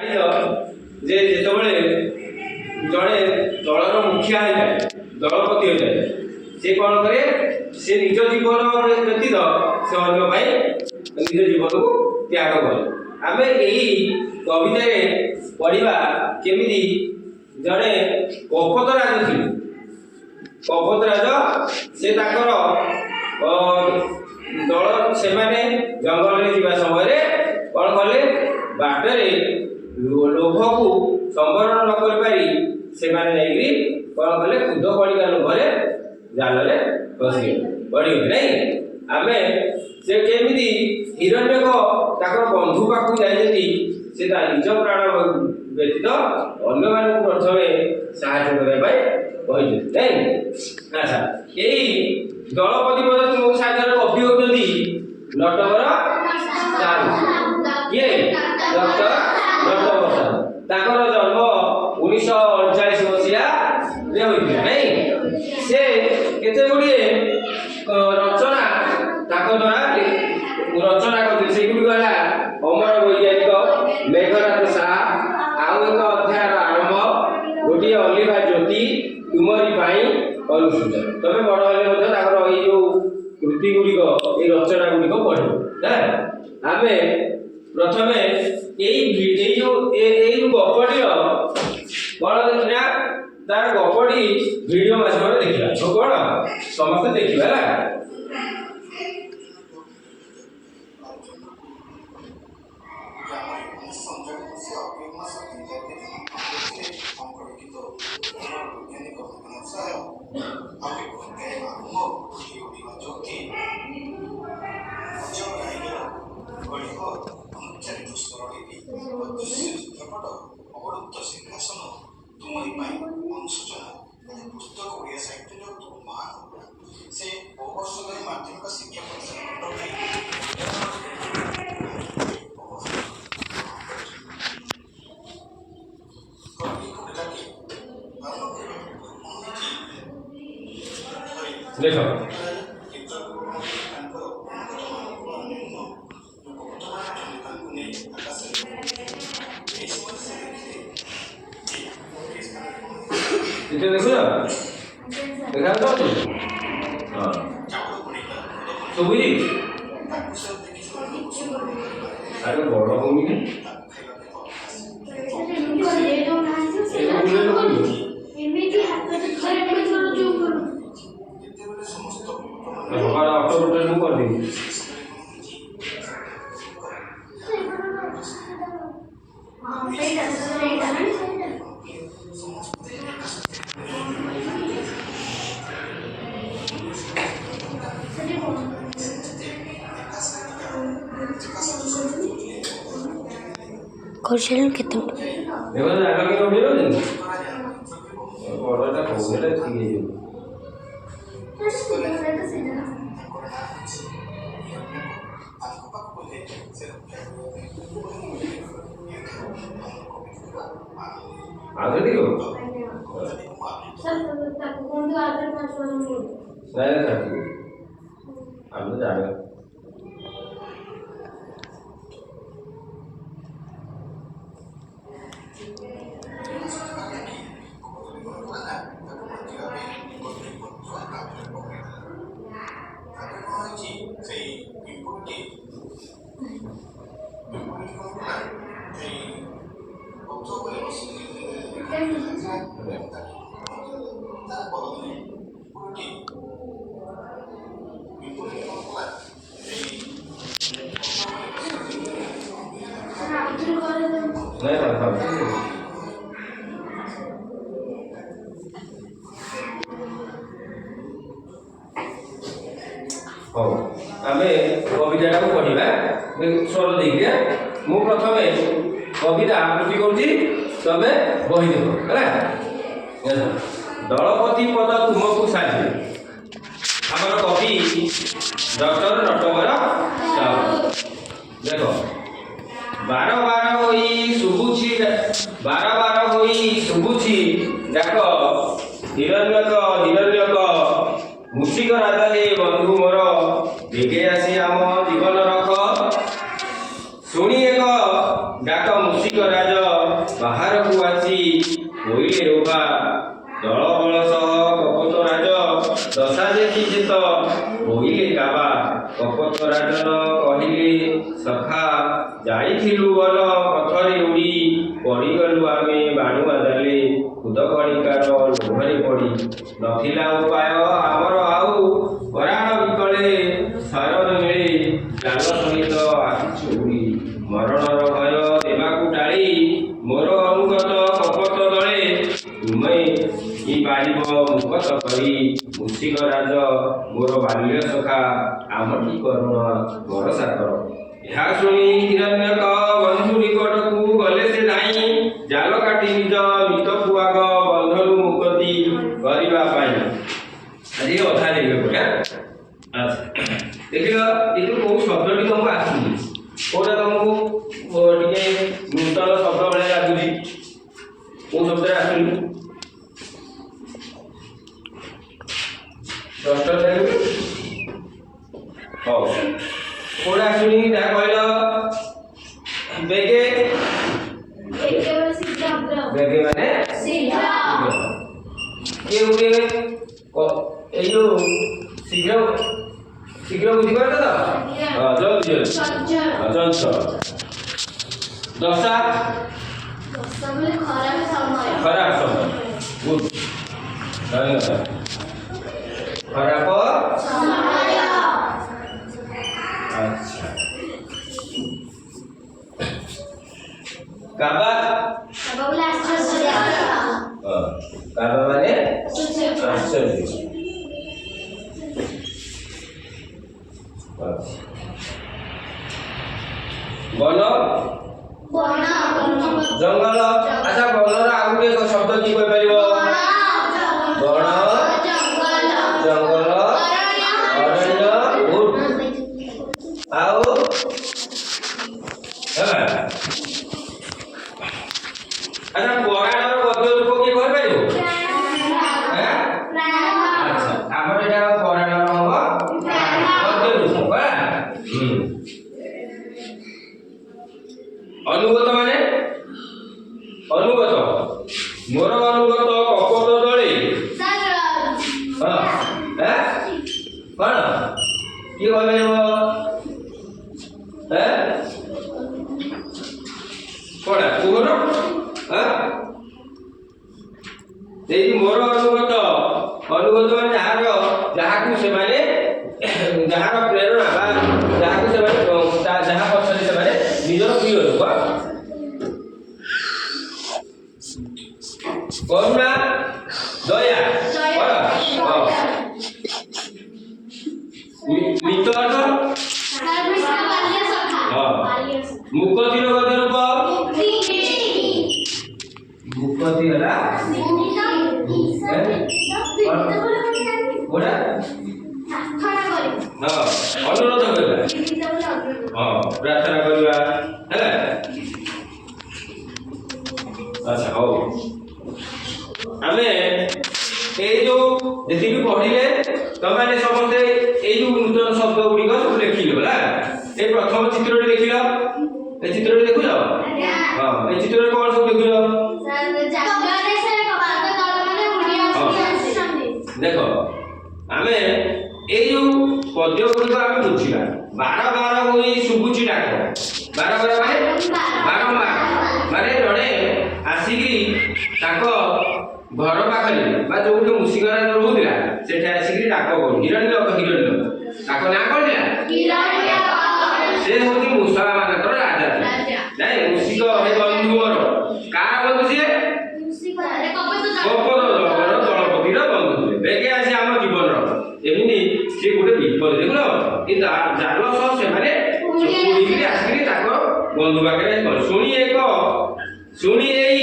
जे जेतबेले जड़े दलर मुखिया है दलपति हो जाए से कौन करे से निज जीवन व्यतीत से अन्य निज जीवन को त्याग करे। आम यही कविता पढ़ा केमी जड़े कपतराज थी कपतराज से दल से जंगल में जावा समय कौन कले बाटरे लोभ को संवरण न कर पारी से कौन कले खुद कलिका लोभरे जाल फसी पड़ी नहीं आम से केमी हिरण्यक बंधु पाक जाती से निज प्राण व्यतीत अन्य मान प्रथम साहय करने नहीं। अच्छा यही दलपति पद तुम सागर कवि होती नटवर किए डॉक्टर नटवर ताकर जन्म 1948 मसीहा नहीं से केते गुड़िए रचना द्वारा रचना करते से गुड़ी गला अमर वैज्ञानिक मेघनाथ साहा आउ एक अध्याय आरंभ गोटे अलिभा ज्योति तुमरी पाई अनुसूचना तबे बड़ हेले जो कृति गुड़िक ये रचना गुड़िक पढ़ आम प्रथम जो गपटी कौन देखा तार गपटी वीडियो माध्यम देखा तो कौन समस्त देखा देखो देखो देखा तो सुबुजी अरे बड़ भूमि कौशल कितना देखो आगे के वीडियो नहीं ऑर्डर का होले ठीक है आगे देखो सर तक कौन तो आगे पास वाला नहीं नहीं हम जा रहे आम कविता को पढ़ा स्वर देखिए मु प्रथम कविता आवृत्ति करें बही देख है दलपति पद तुमको साजे आमर कवि डॉक्टर नटवर देख बार बार होई शुभुची डाक हिरण्यक मुसिक राजा हे बंधु मोर दिगे आसी आम जीवन रख शुणी एक डाक मुसिक राज ବାହାରକୁ ଆସି କହିଲେ ରୋଭା ଦଳ ବଳ ସହ କପଟ ରାଜ ଦଶା ଦେଖି ଯେତ କହିଲେ କାବା କପଟ ରାଜନ କହିଲେ ସଖା ଯାଇଥିଲୁ ବଲ ପଥରେ ଉଡ଼ି ପଡ଼ିଗଲୁ ଆମେ ବାଣୁଆ ଜାଲେ ଖୁଦ କଣିକାର ଲୋଭରେ ପଡ଼ି ନଥିଲା ଉପାୟ ଆମର ଆଉ ପରାଣ ବିକଳେ ଶରଣ ମିଳେ ଜାଲ ସହିତ ଆସିଛୁ ଉଡ଼ି ମରଣର ଭୟ ଦେବାକୁ ଟାଳି ମୋର ଅନୁଗତ କପଟ ଦଳେ ତୁମେ କି ପାରିବ ମୁକତ କରି ମୁସିକ ରାଜ ମୋର ବାଲ୍ୟ ସଖା ଆମଠି କରୁଣ ଭରସା କର। ଏହା ଶୁଣି ହିରଣ୍ୟକ ବନ୍ଧୁ ନିକଟକୁ ଗଲେ ସେ ଧାଇଁ ଜାଲ କାଟି ନିଜ ମିତକୁ ଆଗ ବନ୍ଧରୁ ମୁକ୍ତି କରିବା ପାଇଁ। ଆଜି ଅଧା ଦେଇଗଲେ ଦେଖିଲ ଏଠୁ କୋଉ ଶବ୍ଦଟି ତମକୁ ଆସୁନି, କୋଉଟା ତମକୁ ଟିକେ ନୂତନ ଶବ୍ଦ ଭଳିଆ ଲାଗୁଛି, କୋଉ ଶବ୍ଦରେ ଆସୁନି? ହଉ କୋଉଟା ଆସୁନି ଯାହା କହିଲ? ବେଗେ ବେଗେ ମାନେ କିଏ ଗୋଟେ ଏଇ ଯୋଉ ଶୀଘ୍ର ଶୀଘ୍ର ବୁଝିପାରୁଛ ତ? ଜଲ୍ଦି ଚଞ୍ଚଳ। ଦଶା ଖରାପ ସମୟ। ଗୁଡ୍, ଧନ୍ୟବାଦ। ଖରାପ ଆଚ୍ଛା। କାବା କାବା ମାନେ ଆଶ୍ଚର୍ଯ୍ୟ। ବନ ଜଙ୍ଗଲ। ଆଚ୍ଛା ବନର ଆଉ ଗୋଟେ ଶବ୍ଦ କି କହିପାରିବ? ବଣ ଜଙ୍ଗଲ ଅରଣ୍ୟ। ଆଉ ଆଚ୍ଛା ପରାଣର ଗଦ୍ୟ ରୂପ କିଏ କହିପାରିବ? ଆଚ୍ଛା ଆମର ଏଇଟା ପରାଣର ହବ ଗଦ୍ୟ ରୂପ। ଅନୁଗତ ମାନେ ଅନୁଗତ ମୋର ଅନୁଗତ କପଟ ଦଳେ। କଣ କିଏ କହିପାରିବ? କଣ କୁହନ? ଏଇ ମୋର ଅନୁଗତ ଅନୁଗତ ମାନେ ଯାହାକୁ ସେମାନେ ଯାହାର ପ୍ରେରଣା ବା ଯାହାକୁ ସେମାନେ ଯାହା ପଛରେ ସେମାନେ ନିଜର ପ୍ରିୟ ଲୋକ। କରୁଣା ଦୟା ମିତ ମୁକତିର ଗଦ୍ୟ ରୂପ। ମୁକତି ହେଲା ଅନୁରୋଧ କରିବା, ପ୍ରାର୍ଥନା କରିବା ହେଲା। ଆଚ୍ଛା ହଉ, ଆମେ ଏଇ ଯୋଉ ଯେତିକି ପଢିଲେ ତମେ ସମସ୍ତେ ଏଇ ଯୋଉ ନୂତନ ଶବ୍ଦ ଗୁଡିକ ସବୁ ଲେଖିଲ ହେଲା। এই ପ୍ରଥମ ଚିତ୍ରଟି ଦେଖିଲ, এই ଚିତ୍ରଟି ଦେଖୁଛ? ହଁ, এই ଚିତ୍ରରେ କଣ ସବୁ ଦେଖିଲ? ଦେଖ ଆମେ ଏଇ ଯୋଉ ପଦ୍ୟ ଗୁଡିକ ଆମେ ବୁଝିବା। ବାର ବାର ହୋଇ ଶୁଭୁଛି ଡାକ। ବାର ବାର ମାନେ ବାରମ୍ବାର, ମାନେ ଜଣେ ଆସିକି ତାଙ୍କ ଘର ପାଖରେ ବା ଯୋଉଠି ମୁସିକରା ରହୁଥିଲା ସେଠି ଆସିକି ଡାକ କରୁ। ହିରଣ୍ୟ ତାଙ୍କ ନାଁ କଣ ଥିଲା? ସେ ହଉଛି ମୁସଳା ମାନଙ୍କର ରାଜା ଥିଲା। ନାଇଁ ମୁସିକ ହେ ବନ୍ଧୁ ମୋର। କାହାର ବନ୍ଧୁ ସିଏ? କପଟ ଦଳପତିର ବନ୍ଧୁ ଥିଲେ। ବେଗେ ଆସି ଆମ ଜୀବନର ଏମିତି ସେ ଗୋଟେ ବିପଦ ଦେଖୁନ। ଏ ଜାଲ ସହ ସେମାନେ ଉଡ଼ିକିରି ଆସିକିରି ତାଙ୍କ ବନ୍ଧୁ ପାଖରେ ଶୁଣି ଏଇ